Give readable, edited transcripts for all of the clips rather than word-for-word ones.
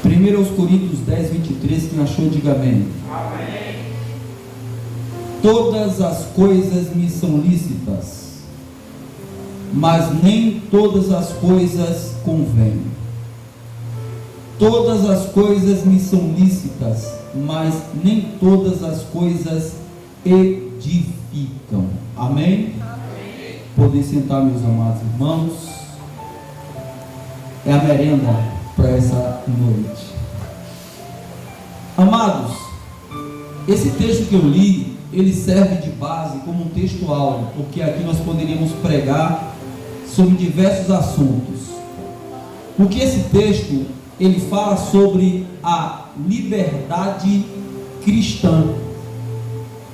1 Coríntios 10, 23, quem achou, diga amém. Amém. Todas as coisas me são lícitas, mas nem todas as coisas convêm. Todas as coisas me são lícitas, mas nem todas as coisas edificam. Amém? Amém. Podem sentar, meus amados irmãos. É a merenda para essa noite. Amados, esse texto que eu li, ele serve de base como um texto áureo, porque aqui nós poderíamos pregar sobre diversos assuntos. Porque esse texto, ele fala sobre a liberdade cristã.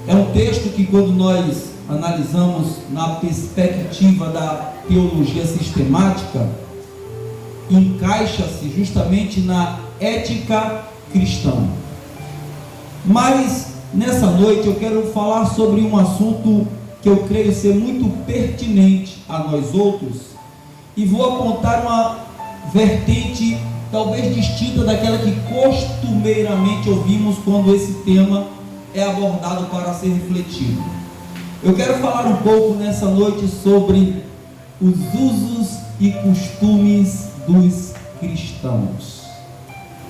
É um texto que, quando nós analisamos na perspectiva da teologia sistemática, encaixa-se justamente na ética cristã. Mas nessa noite eu quero falar sobre um assunto que eu creio ser muito pertinente a nós outros, e vou apontar uma vertente talvez distinta daquela que costumeiramente ouvimos quando esse tema é abordado para ser refletido. Eu quero falar um pouco nessa noite sobre os usos e costumes dos cristãos.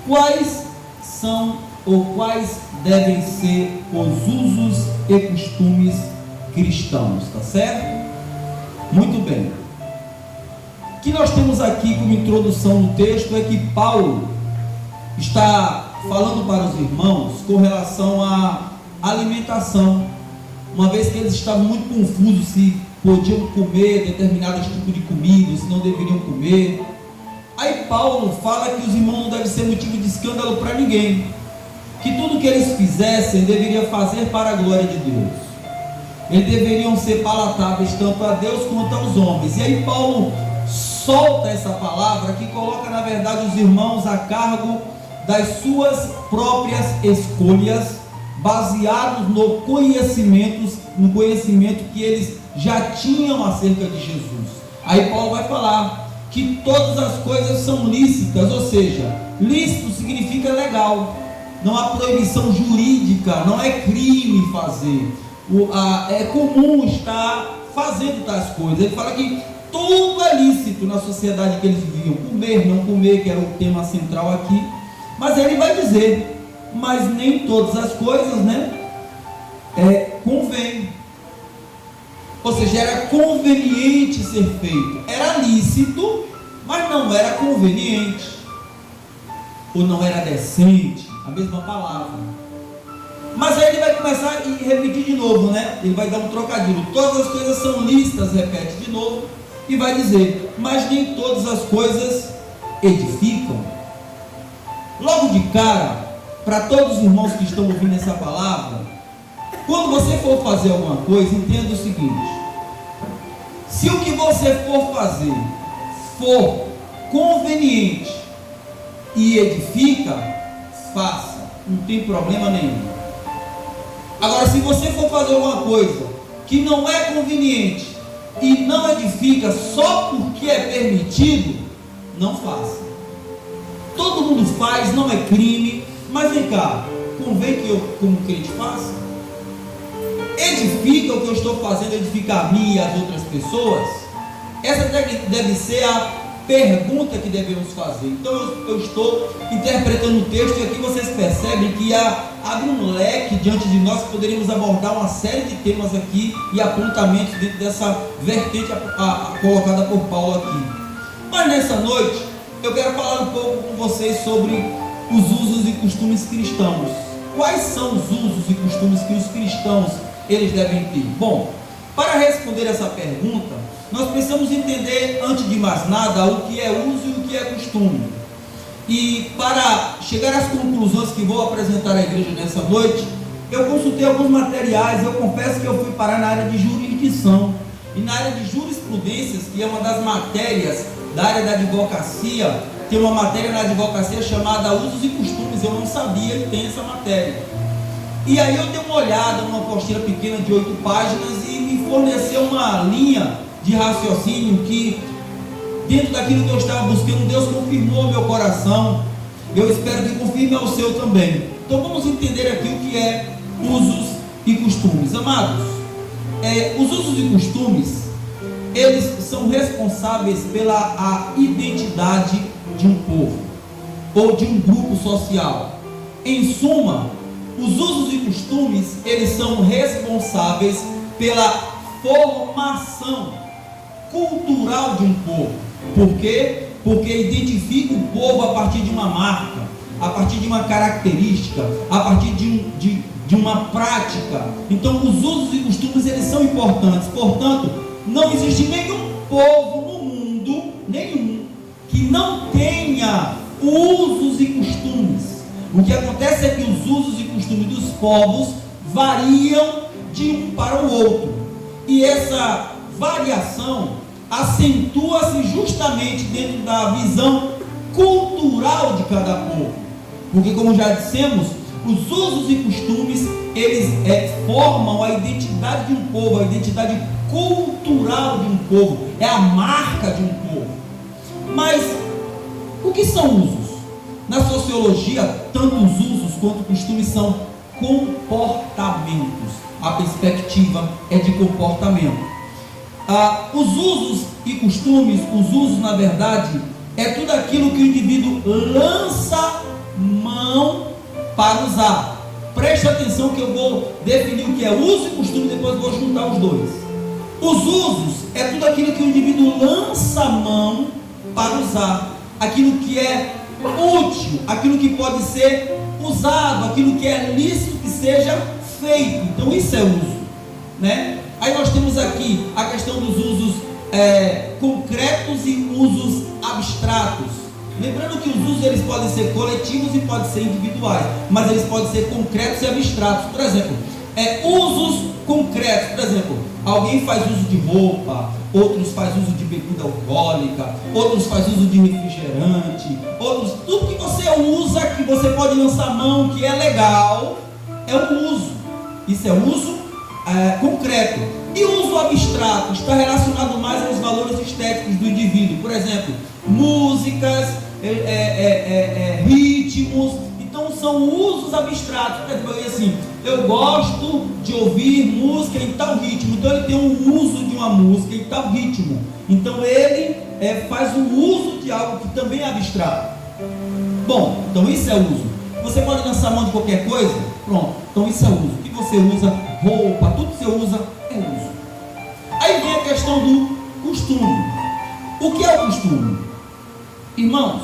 Quais são ou quais devem ser os usos e costumes cristãos, tá certo? Muito bem. O que nós temos aqui como introdução no texto é que Paulo está falando para os irmãos com relação à alimentação, uma vez que eles estavam muito confusos se podiam comer determinado tipo de comida, se não deveriam comer. Aí Paulo fala que os irmãos não devem ser motivo de escândalo para ninguém, que tudo que eles fizessem deveria fazer para a glória de Deus. Eles deveriam ser palatáveis tanto a Deus quanto aos homens. E aí Paulo solta essa palavra que coloca na verdade os irmãos a cargo das suas próprias escolhas, baseados no conhecimento que eles já tinham acerca de Jesus. Aí Paulo vai falar que todas as coisas são lícitas, ou seja, lícito significa legal, não há proibição jurídica, não é crime fazer, é comum estar fazendo tais coisas. Ele fala que tudo é lícito na sociedade que eles viviam, comer, não comer, que era o tema central aqui, mas ele vai dizer, mas nem todas as coisas, convém. Ou seja, era conveniente ser feito, era lícito, mas não era conveniente, ou não era decente, a mesma palavra. Mas aí ele vai começar e repetir de novo, ele vai dar um trocadilho, todas as coisas são lícitas, repete de novo, e vai dizer, mas nem todas as coisas edificam. Logo de cara, para todos os irmãos que estão ouvindo essa palavra, quando você for fazer alguma coisa, entenda o seguinte: se o que você for fazer for conveniente e edifica, faça, não tem problema nenhum. Agora, se você for fazer alguma coisa que não é conveniente e não edifica só porque é permitido, não faça. Todo mundo faz, não é crime, mas vem cá, convém que eu, como crente, faça? Edifica o que eu estou fazendo, edifica a mim e as outras pessoas? Essa deve ser a pergunta que devemos fazer. Então eu estou interpretando o texto, e aqui vocês percebem que abre um leque diante de nós, que poderíamos abordar uma série de temas aqui e apontamentos dentro dessa vertente colocada por Paulo aqui. Mas nessa noite eu quero falar um pouco com vocês sobre os usos e costumes cristãos. Quais são os usos e costumes que os cristãos eles devem ter? Bom, para responder essa pergunta, nós precisamos entender, antes de mais nada, o que é uso e o que é costume. E para chegar às conclusões que vou apresentar à igreja nessa noite, eu consultei alguns materiais. Eu confesso que eu fui parar na área de jurisdição e na área de jurisprudências, que é uma das matérias da área da advocacia. Tem uma matéria na advocacia chamada usos e costumes. Eu não sabia que tem essa matéria. E aí eu dei uma olhada numa apostila pequena de 8 páginas e me forneceu uma linha de raciocínio que, dentro daquilo que eu estava buscando, Deus confirmou meu coração. Eu espero que confirme ao seu também. Então vamos entender aqui o que é usos e costumes. Amados, os usos e costumes, eles são responsáveis pela a identidade de um povo ou de um grupo social. Em suma, os usos e costumes, eles são responsáveis pela formação cultural de um povo. Por quê? Porque identifica o povo a partir de uma marca, a partir de uma característica, a partir de uma prática. Então os usos e costumes, eles são importantes. Portanto, não existe nenhum povo no mundo, nenhum, que não tenha usos e costumes. O que acontece é que os usos e costumes dos povos variam de um para o outro, e essa variação acentua-se justamente dentro da visão cultural de cada povo, porque, como já dissemos, os usos e costumes, eles formam a identidade de um povo, a identidade cultural de um povo, é a marca de um povo. Mas o que são usos? Na sociologia, tanto os usos quanto os costumes são comportamentos. A perspectiva é de comportamento. Os usos e costumes, os usos, na verdade, é tudo aquilo que o indivíduo lança mão para usar. Preste atenção que eu vou definir o que é uso e costume, depois vou juntar os dois. Os usos é tudo aquilo que o indivíduo lança mão para usar, aquilo que é útil, aquilo que pode ser usado, aquilo que é lícito que seja feito. Então isso é uso, né? Aí nós temos aqui a questão dos usos concretos e usos abstratos. Lembrando que os usos, eles podem ser coletivos e podem ser individuais, mas eles podem ser concretos e abstratos. Por exemplo, usos concretos. Por exemplo, alguém faz uso de roupa, outros faz uso de bebida alcoólica, outros faz uso de refrigerante, outros, tudo que você usa, que você pode lançar mão, que é legal, é um uso. Isso é uso concreto. E o uso abstrato está relacionado mais aos valores estéticos do indivíduo. Por exemplo, músicas, ritmos. Então são usos abstratos. Por exemplo, assim, eu gosto de ouvir música em tal ritmo, então ele tem um uso de uma música em tal ritmo, então ele faz um uso de algo que também é abstrato. Bom, então isso é uso. Você pode lançar mão de qualquer coisa? Pronto, então isso é uso. O que você usa, roupa, tudo que você usa é uso. Aí vem a questão do costume. O que é o costume? Irmãos,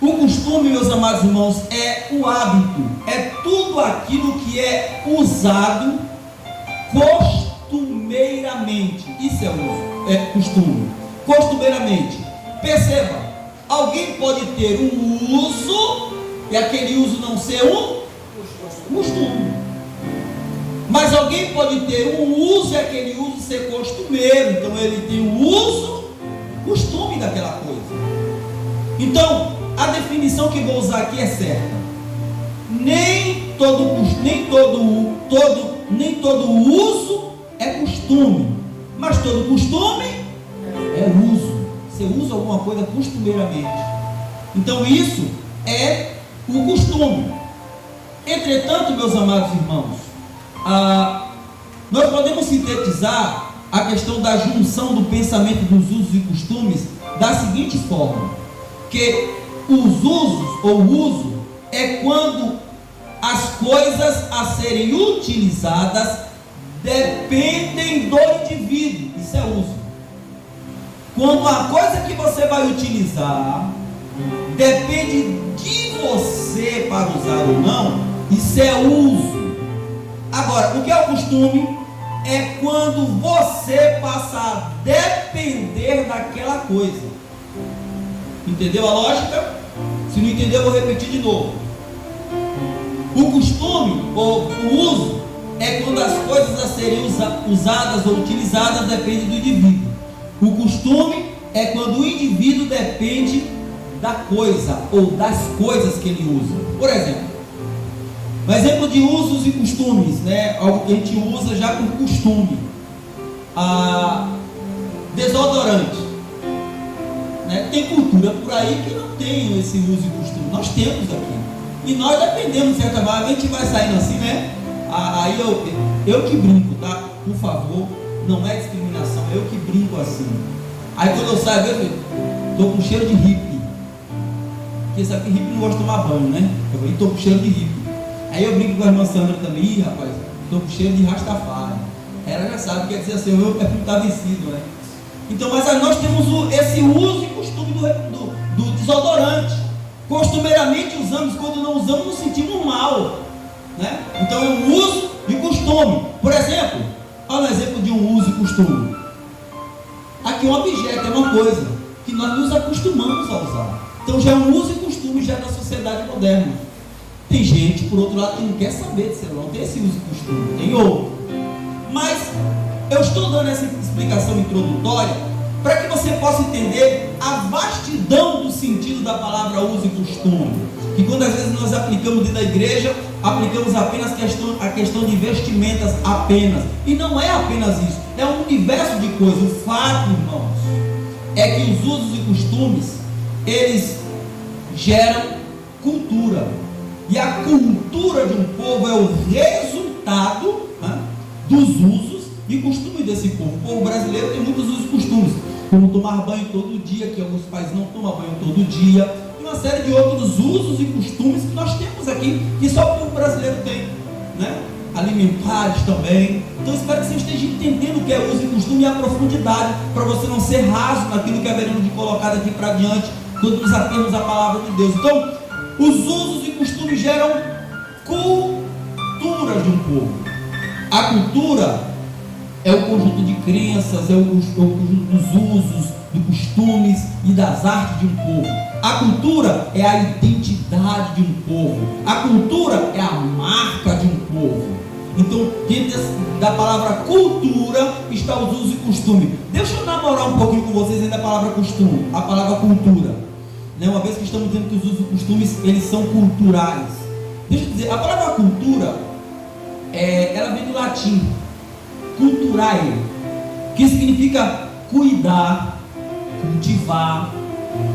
o costume, meus amados irmãos, é o hábito, é tudo aquilo que é usado costumeiramente. Isso é uso, é costume, costumeiramente. Perceba, alguém pode ter um uso e aquele uso não ser um costume, mas alguém pode ter um uso e aquele uso ser costumeiro. Então ele tem o uso, costume daquela coisa. Então a definição que vou usar aqui é certa. Nem todo uso é costume, mas todo costume é uso. Você usa alguma coisa costumeiramente. Então isso é o costume. Entretanto, meus amados irmãos, nós podemos sintetizar a questão da junção do pensamento dos usos e costumes da seguinte forma: que os usos ou uso é quando as coisas a serem utilizadas dependem do indivíduo. Isso é uso. Quando a coisa que você vai utilizar depende de você para usar ou não, isso é uso. Agora, o que é o costume? É quando você passa a depender daquela coisa. Entendeu a lógica? Se não entendeu, eu vou repetir de novo. O costume ou o uso é quando as coisas a serem usadas ou utilizadas dependem do indivíduo. O costume é quando o indivíduo depende da coisa ou das coisas que ele usa. Por exemplo, um exemplo de usos e costumes, né? Algo que a gente usa já por costume. Desodorante. né? Tem cultura por aí que não tem esse uso e costume. Nós temos aqui. E nós dependemos, de certa forma. A gente vai saindo assim, né? Aí eu que brinco, tá? Por favor, não é discriminação, eu que brinco assim. Aí quando eu saio, eu tô com cheiro de hippie. Porque sabe que hippie não gosta de tomar banho, né? Eu tô com cheiro de hippie. Aí eu brinco com a irmã Sandra também. Ih, rapaz, tô com cheiro de Rastafari. Ela já sabe, quer dizer assim, o meu perfume tá vencido, né? Então, mas nós temos esse uso e costume do desodorante. Costumeiramente usamos, quando não usamos nos sentimos mal, né? Então é um uso e costume. Por exemplo, olha um exemplo de um uso e costume. Aqui um objeto é uma coisa que nós nos acostumamos a usar. Então já é um uso e costume já da sociedade moderna. Tem gente, por outro lado, que não quer saber de celular, não tem esse uso e costume, tem outro. Mas eu estou dando essa explicação introdutória para que você possa entender a vastidão do sentido da palavra uso e costume. Que quando às vezes nós aplicamos dentro da igreja, aplicamos apenas a questão de vestimentas apenas. E não é apenas isso, é um universo de coisas. O fato, irmãos, é que os usos e costumes, eles geram cultura. E a cultura de um povo é o resultado, né, dos usos e costumes desse povo. O povo brasileiro tem muitos usos e costumes, como tomar banho todo dia, que alguns países não tomam banho todo dia, e uma série de outros usos e costumes que nós temos aqui, que só o povo brasileiro tem, né? Alimentares também. Então espero que você esteja entendendo o que é uso e costume e a profundidade, para você não ser raso naquilo que haveremos de colocar daqui para diante, quando nos atermos à palavra de Deus. Então, os usos e costumes geram cultura de um povo. A cultura é o conjunto de crenças, é o conjunto dos usos, dos costumes e das artes de um povo. A cultura é a identidade de um povo. A cultura é a marca de um povo. Então, dentro da palavra cultura está os usos e costumes. Deixa eu namorar um pouquinho com vocês ainda a palavra costume, a palavra cultura. Uma vez que estamos dizendo que os usos e costumes, eles são culturais. Deixa eu dizer, a palavra cultura, ela vem do latim, culturae, que significa cuidar, cultivar,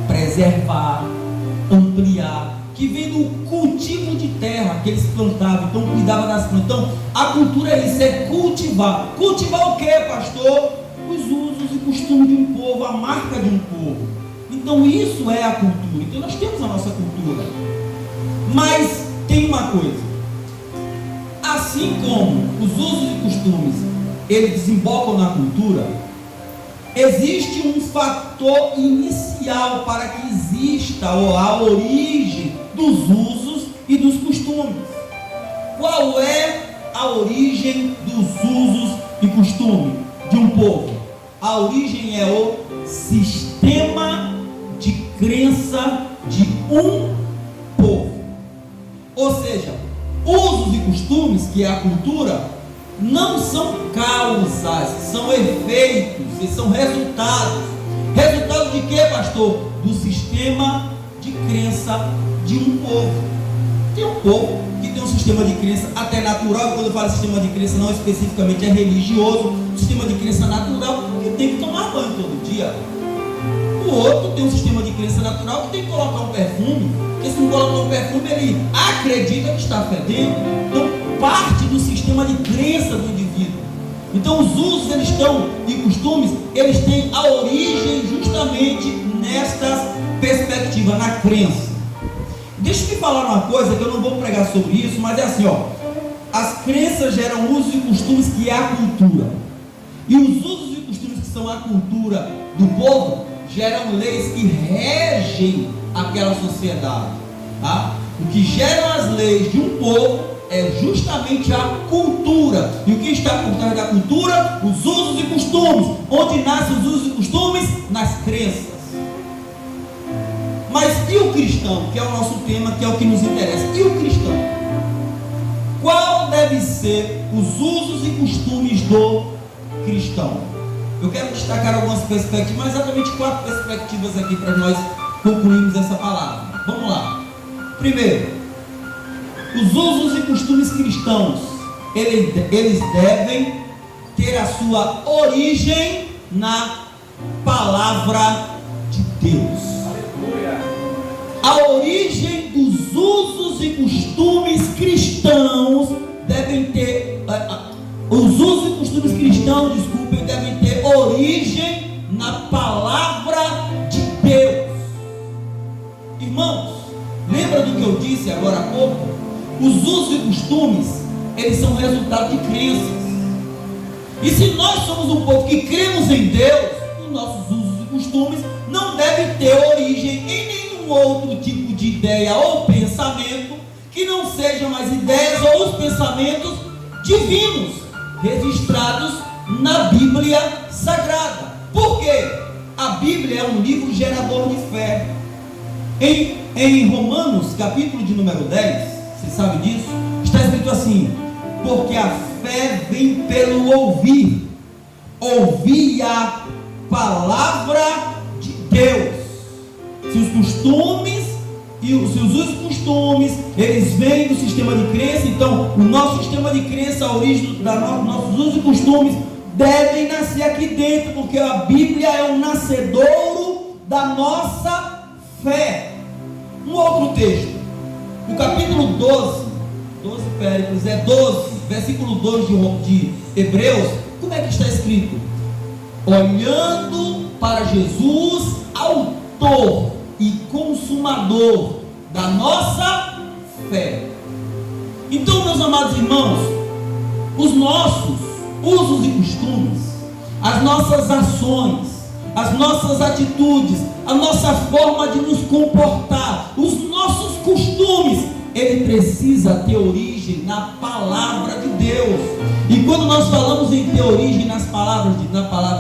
preservar, ampliar, que vem do cultivo de terra que eles plantavam, então cuidavam das plantas. Então, a cultura é isso, é cultivar. Cultivar o que, pastor? Os usos e costumes de um povo, a marca de um povo. Então isso é a cultura. Então nós temos a nossa cultura. Mas tem uma coisa. Assim como os usos e costumes, eles desembocam na cultura, existe um fator inicial para que exista a origem dos usos e dos costumes. Qual é a origem dos usos e costumes de um povo? A origem é o sistema de crença de um povo. Ou seja, usos e costumes, que é a cultura, não são causas, são efeitos, e são resultados. Resultado de quê, pastor? Do sistema de crença de um povo. Tem um povo que tem um sistema de crença até natural. Quando eu falo sistema de crença, não especificamente é religioso, sistema de crença natural, que tem que tomar banho todo dia. O outro tem um sistema de crença natural que tem que colocar um perfume, porque se não colocar um perfume, ele acredita que está fedendo. Então, parte do sistema de crença do indivíduo. Então, os usos e costumes, eles têm a origem justamente nesta perspectiva, na crença. Deixa eu te falar uma coisa, que eu não vou pregar sobre isso, mas é assim, as crenças geram usos e costumes, que é a cultura. E os usos e costumes, que são a cultura do povo, geram leis que regem aquela sociedade, tá? O que geram as leis de um povo é justamente a cultura. E o que está por trás da cultura? Os usos e costumes. Onde nascem os usos e costumes? Nas crenças. Mas e o cristão, que é o nosso tema, que é o que nos interessa? E o cristão? Qual deve ser os usos e costumes do cristão? Eu quero destacar algumas perspectivas, mas exatamente 4 perspectivas aqui para nós concluirmos essa palavra. Vamos lá. Primeiro, os usos e costumes cristãos, eles devem ter a sua origem na palavra de Deus. A origem dos usos e costumes cristãos devem ter, os usos e costumes cristãos, desculpem, devem ter origem na palavra de Deus. Irmãos, lembra do que eu disse agora há pouco? Os usos e costumes, eles são resultado de crenças. E se nós somos um povo que cremos em Deus, os nossos usos e costumes não devem ter origem em nenhum outro tipo de ideia ou pensamento que não sejam as ideias ou os pensamentos divinos registrados na Bíblia Sagrada. Por quê? A Bíblia é um livro gerador de fé. Em Romanos, capítulo de número 10, você sabe disso? Está escrito assim: porque a fé vem pelo ouvir a palavra de Deus. Se os costumes e os seus costumes, eles vêm do sistema de crença, então o nosso sistema de crença, a origem dos nossos usos e costumes, devem nascer aqui dentro, porque a Bíblia é um nascedouro da nossa fé. Um outro texto, o capítulo 12 Péricles, 12, versículo 2 de Hebreus, como é que está escrito? Olhando para Jesus, autor e consumador da nossa fé. Então, meus amados irmãos, os nossos usos e costumes, as nossas ações, as nossas atitudes, a nossa forma de nos comportar, os nossos costumes, ele precisa ter origem na palavra de Deus. E quando nós falamos em ter origem na palavra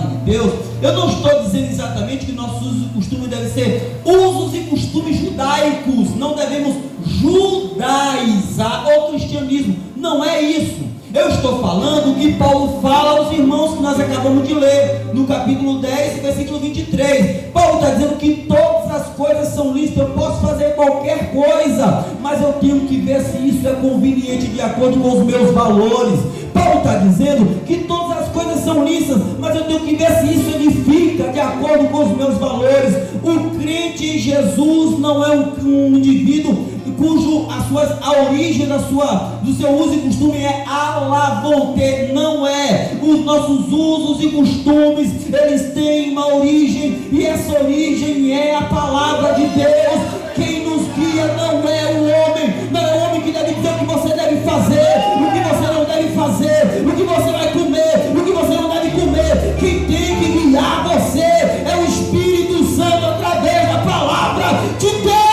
de Deus, eu não estou dizendo exatamente que nossos usos e costumes devem ser usos e costumes judaicos. Não devemos judaizar o cristianismo. Não é isso. Eu estou falando o que Paulo fala aos irmãos que nós acabamos de ler, no capítulo 10, versículo 23. Paulo está dizendo que todas as coisas são lícitas, eu posso fazer qualquer coisa, mas eu tenho que ver se isso é conveniente de acordo com os meus valores. Paulo está dizendo que todas as coisas são lícitas, mas eu tenho que ver se isso edifica de acordo com os meus valores. O crente em Jesus não é um indivíduo cujo a origem do seu uso e costume é à la vontade. Não é. Os nossos usos e costumes, eles têm uma origem, e essa origem é a palavra de Deus. Quem nos guia não é o homem, não é o homem que deve dizer o que você deve fazer, o que você não deve fazer, o que você vai comer, o que você não deve comer. Quem tem que guiar você é o Espírito Santo através da palavra de Deus.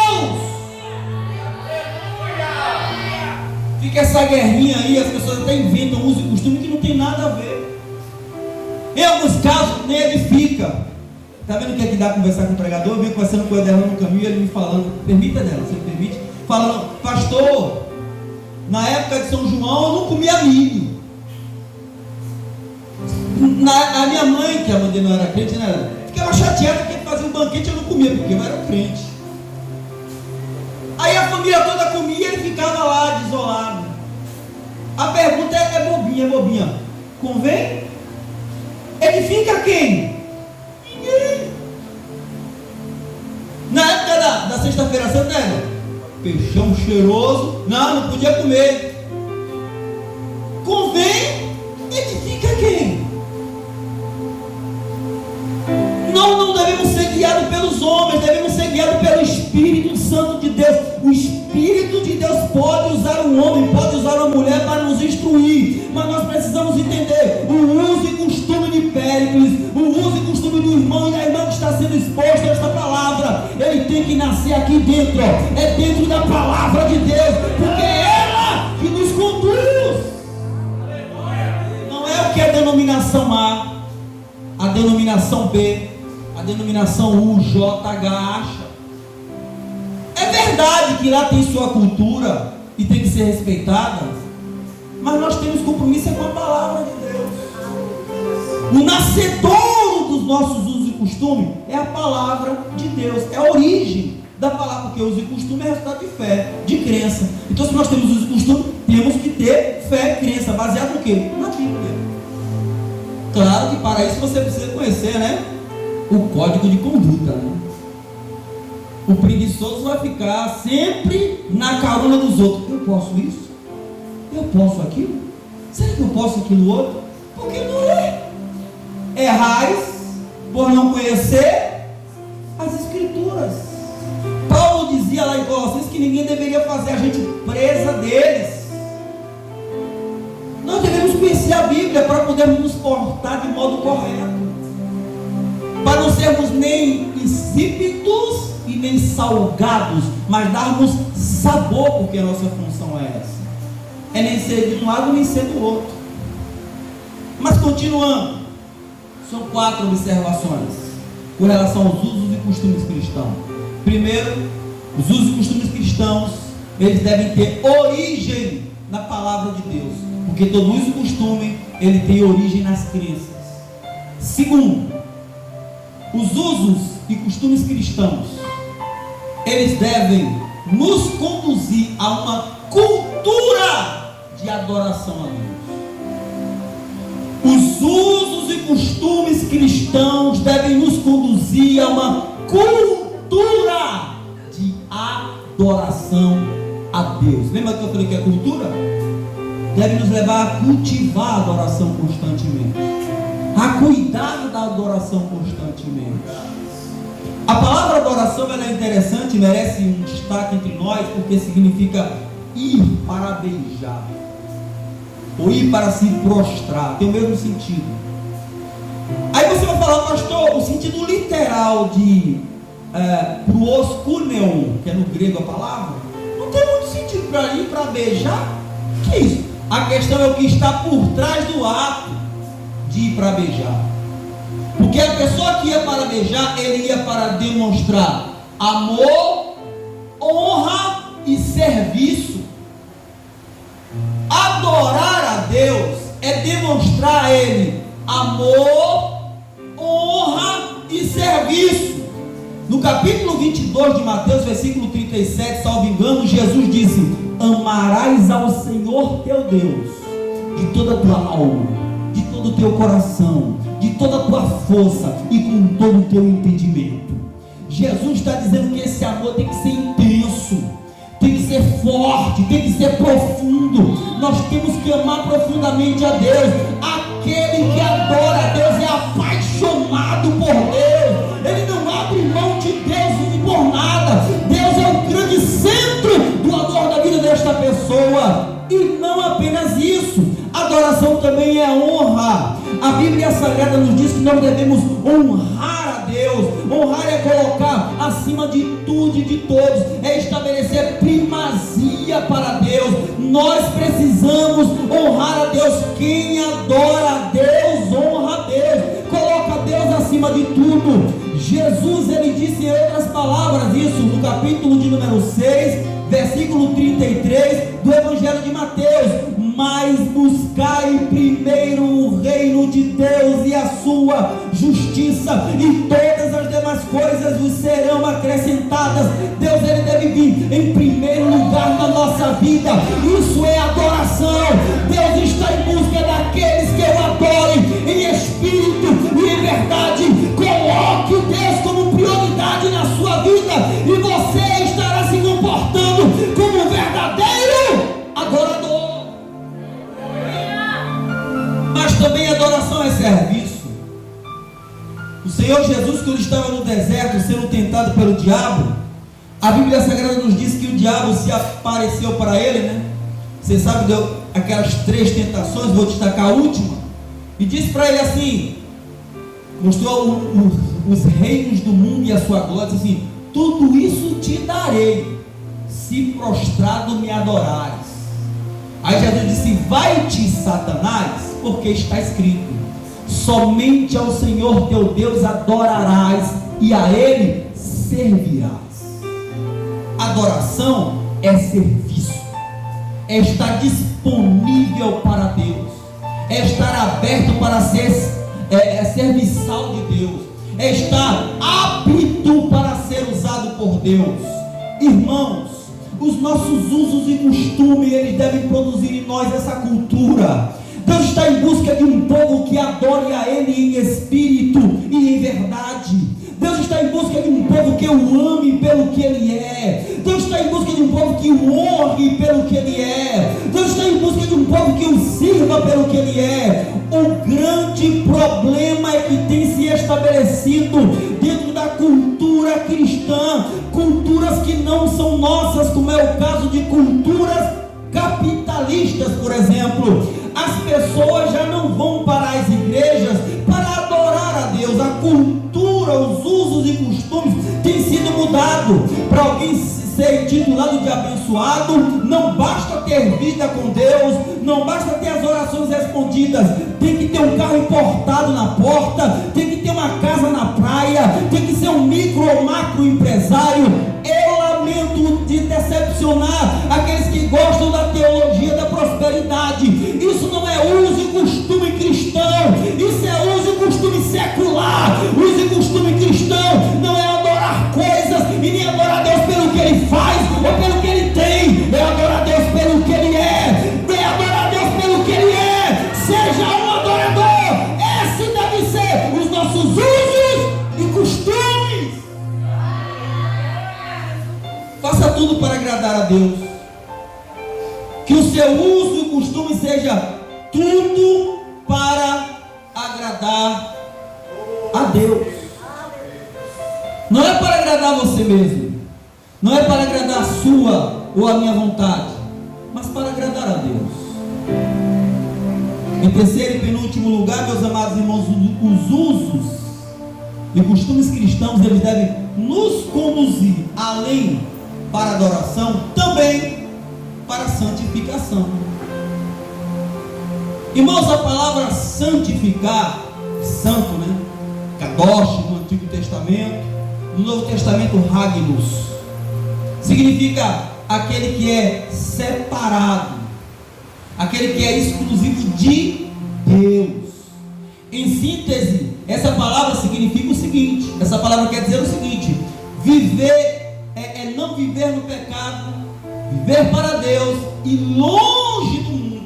Fica essa guerrinha aí, as pessoas até inventam uso e costume que não tem nada a ver. Em alguns casos nem edifica. Está vendo o que é que dá conversar com o pregador? Eu venho conversando com o Ederlan no caminho, ele me falando, permita dela, você me permite? Falando, pastor, na época de São João eu não comia milho. A minha mãe, que a mãe dele não era crente, né? Ficava chateada porque ele fazia um banquete e eu não comia, porque eu era crente. Aí a família toda comia e ele ficava lá desolado. A pergunta é bobinha. Convém? Edifica quem? Ninguém. Na época da sexta-feira santa, peixão cheiroso, não podia comer. Convém? Edifica quem? Não devemos ser guiados pelos homens, devemos ser guiados pelo Espírito Santo de Deus. O Espírito de Deus pode usar um homem, pode usar uma mulher para nos instruir, mas nós precisamos entender o uso e costume de Péricles, o uso e costume do irmão e da irmã que está sendo exposto a esta palavra. Ele tem que nascer aqui dentro, é dentro da palavra de Deus, porque é ela que nos conduz. Não é o que a denominação a denominação B, a denominação UJH acha. É verdade que lá tem sua cultura e tem que ser respeitada, mas nós temos compromisso com a palavra de Deus. O nascedouro dos nossos usos e costumes é a palavra de Deus, é a origem da palavra, porque uso e costume é resultado de fé, de crença. Então, se nós temos uso e costume, temos que ter fé e crença, baseado no quê? Na Bíblia. Claro que para isso você precisa conhecer, né, o código de conduta, né? O preguiçoso vai ficar sempre na carona dos outros. Eu posso isso? Eu posso aquilo? Será que eu posso aquilo outro? Por que não é? Errais por não conhecer as Escrituras. Paulo dizia lá em Colossenses que ninguém deveria fazer a gente presa deles. Nós devemos conhecer a Bíblia para podermos nos portar de modo correto, para não sermos nem insípidos e nem salgados, mas darmos sabor, porque a nossa função é essa. É nem ser de um lado nem ser do outro. Mas continuando, são 4 observações com relação aos usos e costumes cristãos. Primeiro, os usos e costumes cristãos, eles devem ter origem na palavra de Deus, porque todo uso e costume, ele tem origem nas crenças. Segundo, os usos e costumes cristãos, eles devem nos conduzir a uma cultura de adoração a Deus. Os usos e costumes cristãos devem nos conduzir a uma cultura de adoração a Deus. Lembra que eu falei que é cultura? Deve nos levar a cultivar a adoração constantemente, a cuidar da adoração constantemente. A palavra adoração, ela é interessante, merece um destaque entre nós, porque significa ir para beijar, ou ir para se prostrar, tem o mesmo sentido. Aí você vai falar, pastor, o sentido literal de proskuneo, que é no grego a palavra, não tem muito sentido para ir para beijar. Que isso? A questão é o que está por trás do ato de ir para beijar. Porque a pessoa que ia para beijar, ele ia para demonstrar amor, honra e serviço. Adorar a Deus é demonstrar a Ele amor, honra e serviço. No capítulo 22 de Mateus, versículo 37, salvo engano, Jesus disse: amarás ao Senhor teu Deus de toda a tua alma, de todo o teu coração, de toda a tua força e com todo o teu entendimento. Jesus está dizendo que esse amor tem que ser intenso, tem que ser forte, tem que ser profundo. Nós temos que amar profundamente a Deus. Aquele que adora a Deus é apaixonado por Deus, ele não abre mão de Deus por nada. Deus é o grande centro do amor da vida desta pessoa. E não apenas isso, adoração também é honra. A Bíblia Sagrada nos diz que nós devemos honrar a Deus. Honrar é colocar acima de tudo e de todos, é estabelecer primazia para Deus. Nós precisamos honrar a Deus. Quem adora a Deus, honra a Deus, coloca Deus acima de tudo. Jesus, ele disse em outras palavras isso no capítulo de número 6, versículo 33 do Evangelho de Mateus: mas buscai primeiro o reino de Deus e a sua justiça, e todas as demais coisas vos serão acrescentadas. Deus, ele deve vir em primeiro lugar na nossa vida. Isso é adoração. Deus está em busca daqueles que o adorem em espírito e em verdade. Coloque Deus como prioridade na sua vida e você estará se comportando como um verdadeiro adorador. Mas também adoração é serviço. O Senhor Jesus, quando estava no deserto sendo tentado pelo diabo, a Bíblia Sagrada nos diz que o diabo se apareceu para ele, né? Você sabe, deu aquelas 3 tentações, vou destacar a última, e disse para ele assim, mostrou os reinos do mundo e a sua glória, disse assim: tudo isso te darei, se prostrado me adorares. Aí Jesus disse: vai-te, Satanás, porque está escrito: somente ao Senhor teu Deus adorarás e a Ele servirás. Adoração é serviço, é estar disponível para Deus, é estar aberto para ser serviçal de Deus, é estar apto para ser usado por Deus. Irmãos, os nossos usos e costumes, eles devem produzir em nós essa cultura. Deus está em busca de um povo que adore a Ele em espírito e em verdade. Deus está em busca de um povo que o ame pelo que Ele é. Deus está em busca de um povo que o honre pelo que Ele é. Deus está em busca de um povo que o sirva pelo que Ele é. O grande problema é que tem se estabelecido dentro da cultura cristã, culturas que não são nossas, como é o caso de culturas capitalistas, por exemplo. As pessoas já não vão para as igrejas para adorar a Deus. A cultura, os usos e costumes têm sido mudados. Para alguém ser titulado de abençoado, não basta ter vida com Deus, não basta ter as orações respondidas, tem que ter um carro importado na porta, tem que ter uma casa na praia, tem que ser um micro ou macro empresário. Eu lamento de decepcionar aqueles que gostam da teologia da prosperidade. Isso não é uso e costume cristão, isso é uso e costume secular. Uso e costume cristão não é adorar coisas e nem adorar a Deus pelo que Ele faz ou pelo que Ele tem, é adorar a Deus pelo que Ele é adorar a Deus pelo que Ele é. Seja um adorador. Esse deve ser os nossos usos e costumes. Faça tudo para agradar a Deus. Que o seu uso e costume seja tudo para agradar a Deus. Não é para agradar você mesmo, não é para agradar a sua ou a minha vontade, mas para agradar a Deus. Em terceiro e penúltimo lugar, meus amados irmãos, os usos e costumes cristãos, eles devem nos conduzir além para adoração, também para santificação. Irmãos, a palavra santificar, santo, né? Kadosh no Antigo Testamento, no Novo Testamento Hagios, significa aquele que é separado, aquele que é exclusivo de Deus. Em síntese, essa palavra significa o seguinte, essa palavra quer dizer o seguinte: viver é não viver no pecado, viver para Deus e longe do mundo.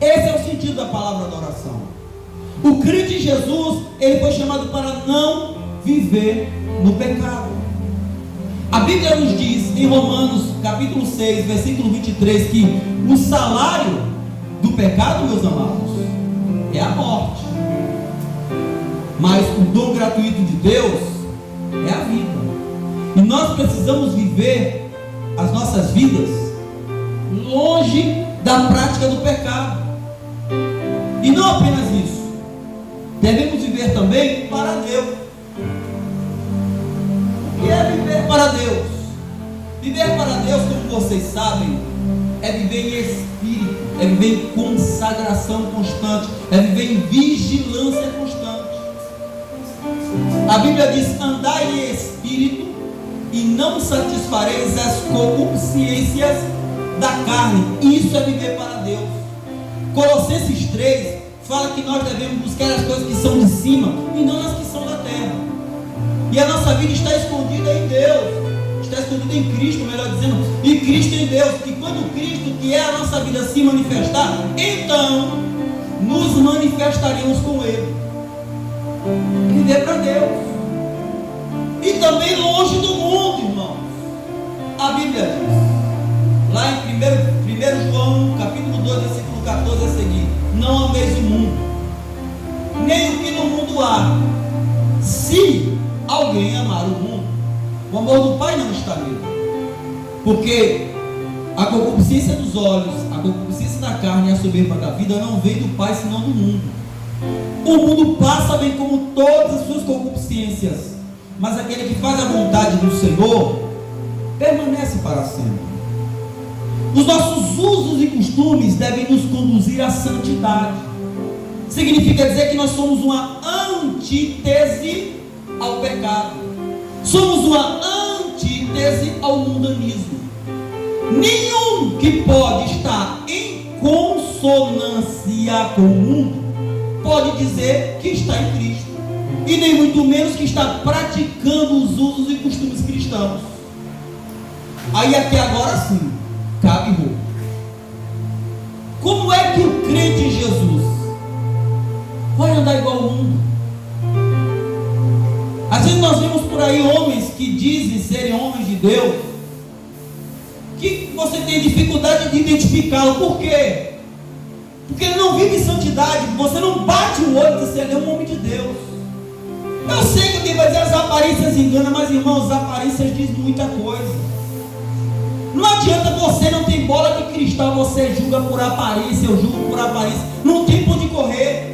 Esse é o sentido da palavra adoração. O crente em Jesus, ele foi chamado para não viver no pecado. A Bíblia nos diz em Romanos capítulo 6, versículo 23, que o salário do pecado, meus amados, é a morte, mas o dom gratuito de Deus é a vida. E nós precisamos viver as nossas vidas longe da prática do pecado. E não apenas isso, devemos viver também para Deus. O que é viver para Deus? Viver para Deus, como vocês sabem, é viver em espírito, é viver em consagração constante, é viver em vigilância constante. A Bíblia diz: andai em espírito e não satisfareis as concupiscências da carne. Isso é viver para Deus. Colossenses 3 fala que nós devemos buscar as coisas que são de cima e não as que são da terra. E a nossa vida está escondida em Deus, está escondida em Cristo, melhor dizendo, e Cristo em Deus. E quando Cristo, que é a nossa vida, se manifestar, então nos manifestaremos com Ele. Viver para Deus e também longe do mundo, irmãos. A Bíblia diz lá em 1 João capítulo 2, versículo 14 a seguir: não ameis o mundo, nem o que no mundo há. Se alguém amar o mundo, o amor do Pai não está nele, porque a concupiscência dos olhos, a concupiscência da carne e a soberba da vida não vem do Pai, senão do mundo. O mundo passa, bem como todas as suas concupiscências, mas aquele que faz a vontade do Senhor permanece para sempre. Os nossos usos e costumes devem nos conduzir à santidade. Significa dizer que nós somos uma antítese ao pecado, somos uma antítese ao mundanismo. Nenhum que pode estar em consonância com o mundo pode dizer que está em Cristo, e nem muito menos que está praticando os usos e costumes cristãos. Aí até agora sim cabe roubo. Como é que o crente em Jesus vai andar igual ao mundo? Às vezes nós vemos vemos por aí homens que dizem serem homens de Deus, que você tem dificuldade de identificá-lo. Por quê? Porque ele não vive em santidade. Você não bate o olho e diz assim, ele é um homem de Deus. Eu sei que alguém vai dizer as aparências enganam, mas irmãos, as aparências dizem muita coisa. Não adianta, você não tem bola de cristal, você julga por aparência, eu julgo por aparência. Não tem por onde correr.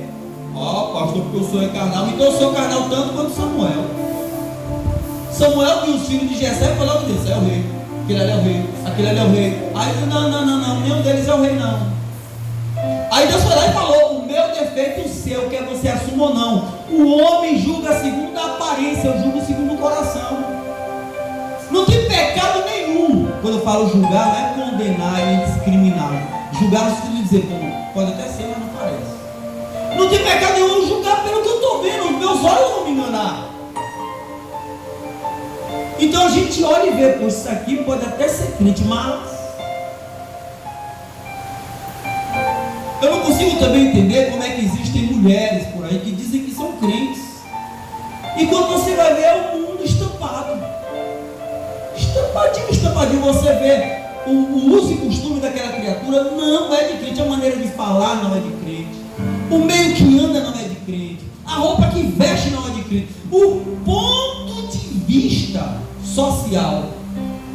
Pastor, porque eu sou carnal. Então eu sou carnal tanto quanto Samuel. Samuel viu os filhos de Jessé e falou logo desse, é o rei. Aquele ali é o rei, aquele ali é o rei. Aí ele disse, não, nenhum deles é o rei não. Aí Deus foi lá e falou, o meu defeito o seu, quer você assuma ou não. O homem julga segundo a aparência, eu julgo segundo o coração. Não tem pecado nenhum. Quando eu falo julgar, não é condenar nem discriminar. Julgar no sentido de dizer, pode até ser, mas não parece. Não tem pecado nenhum julgar pelo que eu estou vendo. Os meus olhos vão me enganar. Então a gente olha e vê, isso aqui pode até ser crente, mas eu não consigo também entender como é que existem mulheres por aí que dizem que são crentes. E quando você vai ver, é o mundo estampado. Estampadinho, você vê o uso e costume daquela criatura, não é de crente. A maneira de falar não é de crente. O meio que anda não é de crente. A roupa que veste não é de crente. O ponto de vista social,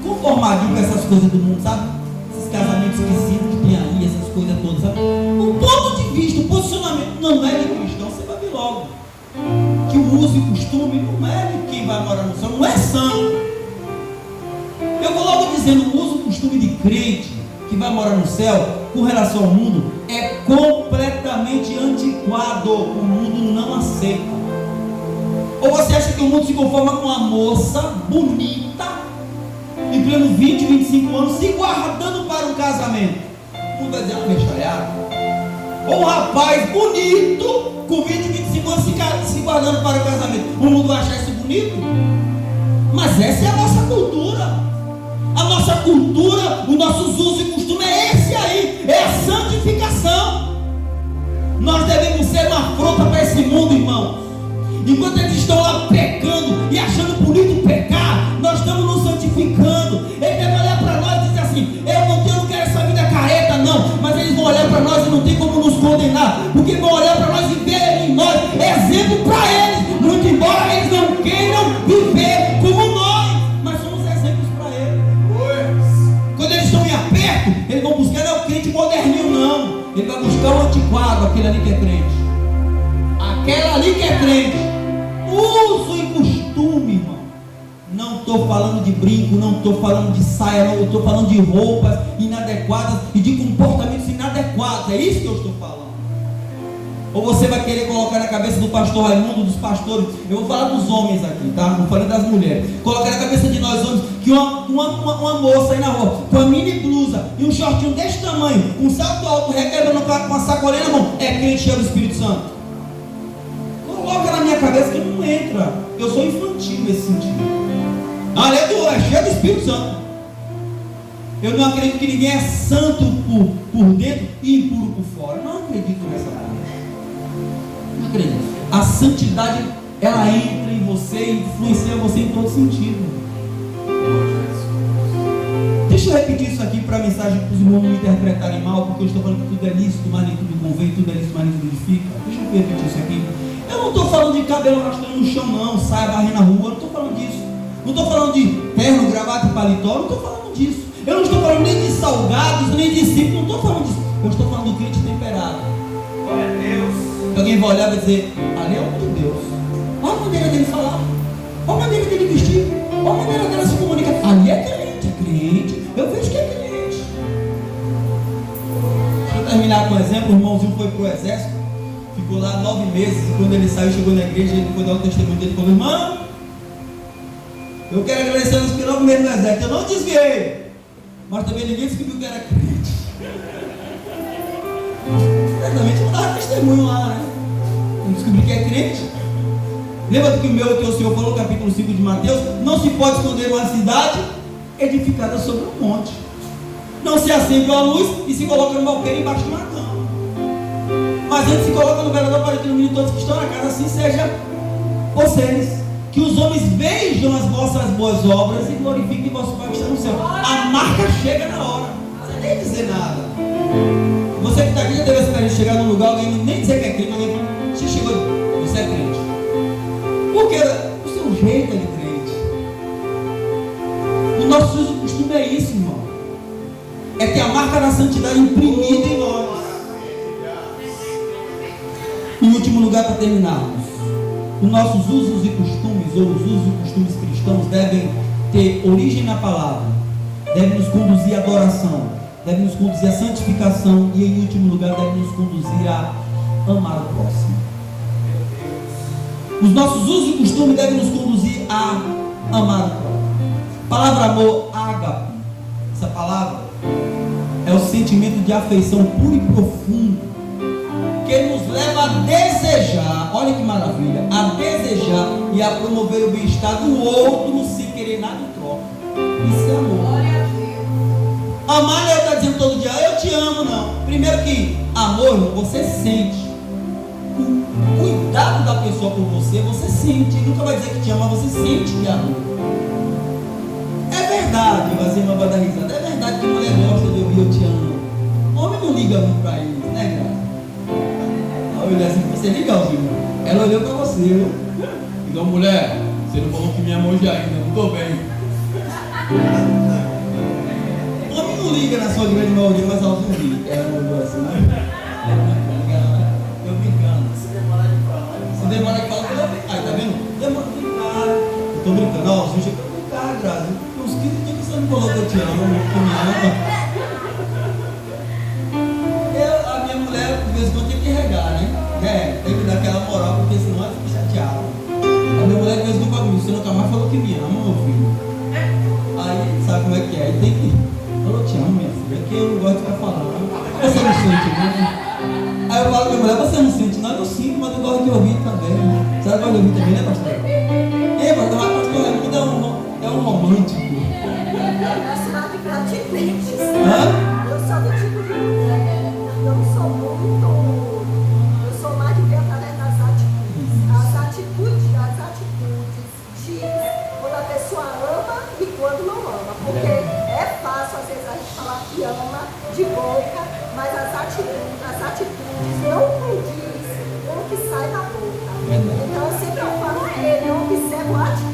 conformadinho com essas coisas do mundo, sabe? Esses casamentos esquisitos que tem aí, essas coisas todas, sabe? O ponto de vista, o posicionamento não é de cristão. Você vai ver logo que o uso e costume não é de quem vai morar no céu, não é santo. Eu vou logo dizendo, o uso e costume de crente que vai morar no céu, com relação ao mundo, é completamente antiquado. O mundo não aceita. Ou você acha que o mundo se conforma com uma moça bonita, em pleno 20, 25 anos, se guardando para um casamento? O mundo vai dizer, bestalhado. Ou um rapaz bonito, com 20, 25 anos, se guardando para o casamento. O mundo vai achar isso bonito? Mas essa é a nossa cultura. A nossa cultura, os nossos usos e costumes é esse aí, é a santificação. Nós devemos ser uma afronta para esse mundo, irmãos. Enquanto eles estão lá pecando e achando bonito pecar, nós estamos nos santificando. Eles devem olhar para nós e dizer assim, eu não quero essa vida careta não. Mas eles vão olhar para nós e não tem como nos condenar, porque vão olhar para nós e ver em nós exemplo para eles. Muito embora eles não queiram viver como nós, mas somos exemplos para eles. Quando eles estão em aperto, eles vão buscar não é o crente moderninho não. Ele vai buscar o antiquado, aquele ali que é crente. Aquela ali que é crente. Uso e costume, irmão. Não estou falando de brinco, não estou falando de saia, não estou falando de roupas inadequadas e de comportamentos inadequados. É isso que eu estou falando. Ou você vai querer colocar na cabeça do pastor Raimundo, dos pastores, eu vou falar dos homens aqui, tá? Não falei das mulheres. Colocar na cabeça de nós homens que uma moça aí na rua, com a mini blusa e um shortinho desse tamanho, com um salto alto, requebrando com uma sacolinha na mão, é crente cheio do Espírito Santo. Coloca na minha cabeça que não entra. Eu sou infantil nesse sentido. Aleluia, é cheio do Espírito Santo. Eu não acredito que ninguém é santo por dentro e impuro por fora. Não acredito nessa coisa. Não acredito. A santidade, ela entra em você e influencia você em todo sentido. Deixa eu repetir isso aqui para a mensagem, para os irmãos não me interpretarem mal, porque eu estou falando que tudo é lícito, mas nem tudo convém, tudo é lícito, mas nem tudo edifica. Deixa eu repetir isso aqui. Eu não estou falando de cabelo arrastando no chão não, saia varrendo na rua, eu não estou falando disso. Não estou falando de terno, gravata e paletó, eu não estou falando disso. Eu não estou falando nem de salgados, nem de discípulos, não estou falando disso. Eu estou falando do crente temperado. Glória a Deus. Alguém vai olhar e vai dizer, ali é o de Deus. Olha a maneira dele falar, olha a maneira dele vestir, olha a maneira dela se comunicar. Ali é crente, eu vejo que é crente. Deixa eu terminar com um exemplo. O irmãozinho foi para o exército, ficou lá 9 meses, e quando ele saiu, chegou na igreja, ele foi dar o testemunho dele, falou, irmão, eu quero agradecer aos que 9 meses no exército, eu não desviei, mas também ninguém descobriu que era crente. Certamente não dava testemunho lá, né? Não descobri que é crente. Lembra do que o Senhor falou no capítulo 5 de Mateus? Não se pode esconder uma cidade edificada sobre um monte. Não se acende uma luz e se coloca no balcão embaixo de uma cama. Mas antes se coloca no velador para iluminar todos que estão na casa, assim seja vocês. que os homens vejam as vossas boas obras e glorifiquem vosso Pai que está no céu. A marca chega na hora, não precisa nem dizer nada. Você que está aqui já teve a experiência de chegar num lugar, alguém nem dizer que é crente, alguém você chegou, você é crente. Porque o seu jeito é de crente. O nosso uso e costume é isso, irmão. É ter a marca da santidade imprimida em nós. Em último lugar, para terminarmos, os nossos usos e costumes, ou os usos e costumes cristãos, devem ter origem na palavra, devem nos conduzir à adoração, devem nos conduzir à santificação e, em último lugar, devem nos conduzir a amar o próximo. Os nossos usos e costumes devem nos conduzir a amar o próximo. A palavra amor, ágape, essa palavra é o sentimento de afeição puro e profundo que nos leva a desejar, olha que maravilha, a desejar e a promover o bem-estar do outro sem querer nada em troca. Isso é amor. Amar não é eu estar dizendo todo dia, eu te amo, não. Primeiro que amor, você sente. O cuidado da pessoa por você, você sente. Ele nunca vai dizer que te ama, você sente que amor. É verdade, vai ser uma banda risada. É verdade que mulher gosta de ouvir eu te amo. Homem não liga muito para isso, né, cara? Olha assim, você liga, Alzira. Ela olhou para você, viu? Então, mulher, você não falou que me amou já ainda, não estou bem. Homem não liga na sua grande maioria, mas ela não liga. Ela olhou assim, né? Eu brincando. Se demorar de falar, eu vou brincar, tá vendo? Demora de brincar. Eu tô brincando, ó, você chega pra brincar, Grazi. Uns 15 dias que você não falou que eu te amo, que me ama. A minha mulher, de vez em quando, tem que regar, né? Tem que dar aquela moral, porque senão ela fica chateada. A minha mulher, de vez em quando, comigo, você nunca mais falou que me ama, meu filho. Aí, sabe como é que é? Aí tem que. Eu te amo, minha filha, é que eu não gosto de ficar falando. Você não sente, né? Aí eu falo pra minha mulher, você não sente nada, eu sinto, mas eu gosto de ouvir também. Você gosta de ouvir também, né, pastor? Ei, pastor, Raimundo é um romântico. Eu sou de praticante. Hã? Eu sou do tipo de mulher. Eu não sou muito. Eu sou mais de ver através das atitudes. As atitudes diz quando a pessoa ama e quando não ama. Porque é fácil às vezes a gente falar que ama de boca, mas as atitudes não condiz com o que sai da boca. Então eu sempre falo a ele, eu observo a atitude.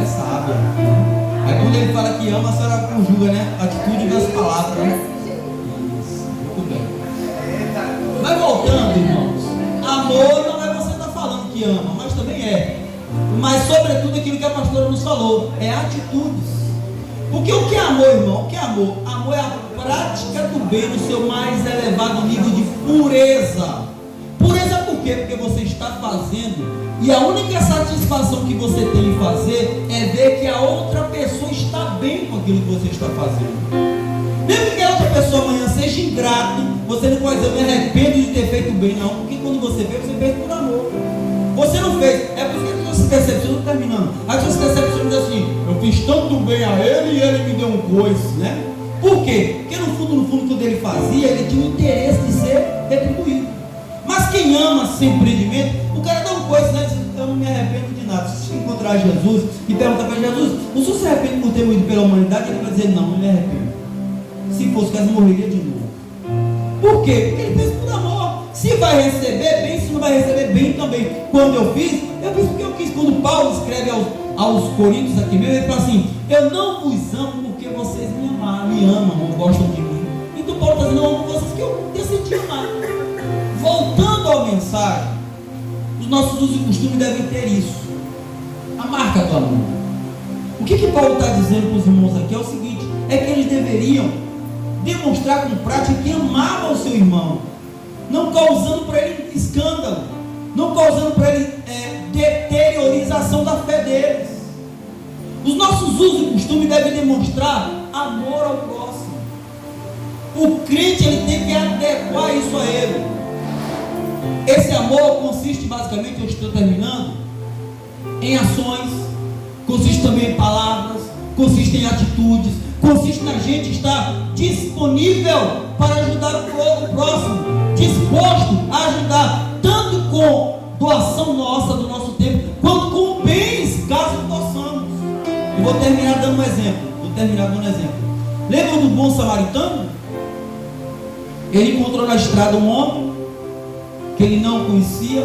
É sábia. Aí quando ele fala que ama, a senhora conjuga, né? Atitude das palavras, né? Isso, muito bem. Vai voltando, irmãos. Amor não é você estar falando que ama, mas também é. Mas sobretudo aquilo que a pastora nos falou, é atitudes. Porque o que é amor, irmão? O que é amor? Amor é a prática do bem no seu mais elevado nível de pureza. Pureza por quê? Porque você está fazendo, e a única satisfação que você tem em fazer é ver que a outra pessoa está bem com aquilo que você está fazendo. Mesmo que a outra pessoa amanhã seja ingrato, você não pode dizer, eu me arrependo de ter feito bem, não. Porque quando você fez por amor. Você não fez, é por isso que a pessoa se decepciona, terminando. A pessoa se decepciona e diz assim, eu fiz tanto bem a ele e ele me deu um coice, né? Por quê? Porque no fundo, quando ele fazia, ele tinha o interesse de ser retribuído. Mas quem ama sem empreendimento, o cara dá um coice, né? Eu não me arrependo de nada. Se você encontrar Jesus e perguntar para Jesus, o senhor se arrepende por ter morrido pela humanidade? Ele vai dizer, não me arrependo. Se fosse o caso, morreria de novo. Por quê? Porque ele fez por amor. Se vai receber bem, se não vai receber bem também. Quando eu fiz porque eu quis. Quando Paulo escreve aos Coríntios aqui mesmo, ele fala assim, eu não vos amo porque vocês me amam ou gostam de mim. Então Paulo está dizendo, eu amo vocês que eu decidi amar. Voltando à mensagem, os nossos usos e costumes devem ter isso. A marca do amor. O que Paulo está dizendo para os irmãos aqui é o seguinte, é que eles deveriam demonstrar com prática que amavam o seu irmão, não causando para ele escândalo, não causando para ele deteriorização da fé deles. Os nossos usos e costumes devem demonstrar amor ao próximo. O crente ele tem que adequar isso a ele. Esse amor consiste basicamente, eu estou terminando, em ações, consiste também em palavras, consiste em atitudes, consiste na gente estar disponível para ajudar o próximo, disposto a ajudar, tanto com doação nossa, do nosso tempo, quanto com bens, caso possamos. E vou terminar dando um exemplo. Lembram do bom samaritano? Ele encontrou na estrada um homem que ele não conhecia,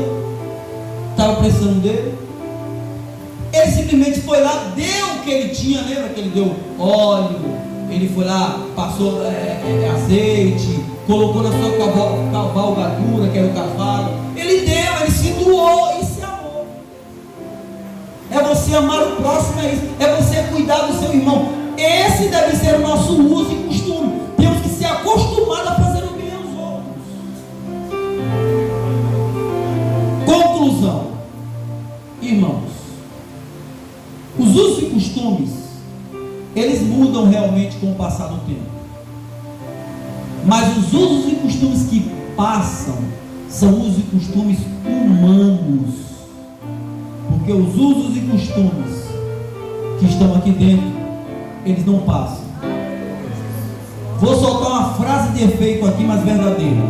estava precisando dele. Ele simplesmente foi lá, deu o que ele tinha. Lembra que ele deu óleo? Ele foi lá, passou azeite, colocou na sua cavalgadura, que era o cavalo. Ele deu, ele se doou. Isso é amor. É você amar o próximo, é isso. É você cuidar do seu irmão. Esse deve ser o nosso uso e costume. Temos que se acostumar a fazer o bem aos outros. Conclusão, irmãos, os usos e costumes, eles mudam realmente com o passar do tempo. Mas os usos e costumes que passam são usos e costumes humanos. Porque os usos e costumes que estão aqui dentro, eles não passam. Vou soltar uma frase de efeito aqui, mas verdadeira.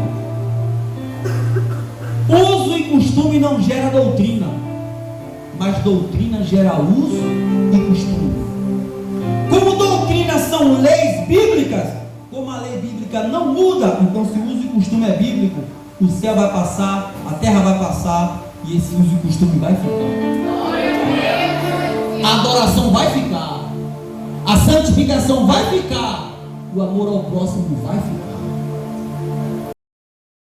Uso e costume não gera doutrina, mas doutrina gera uso e costume. Como doutrinas são leis bíblicas, como a lei bíblica não muda, então se o uso e costume é bíblico, o céu vai passar, a terra vai passar, e esse uso e costume vai ficar. A adoração vai ficar, a santificação vai ficar, o amor ao próximo vai ficar.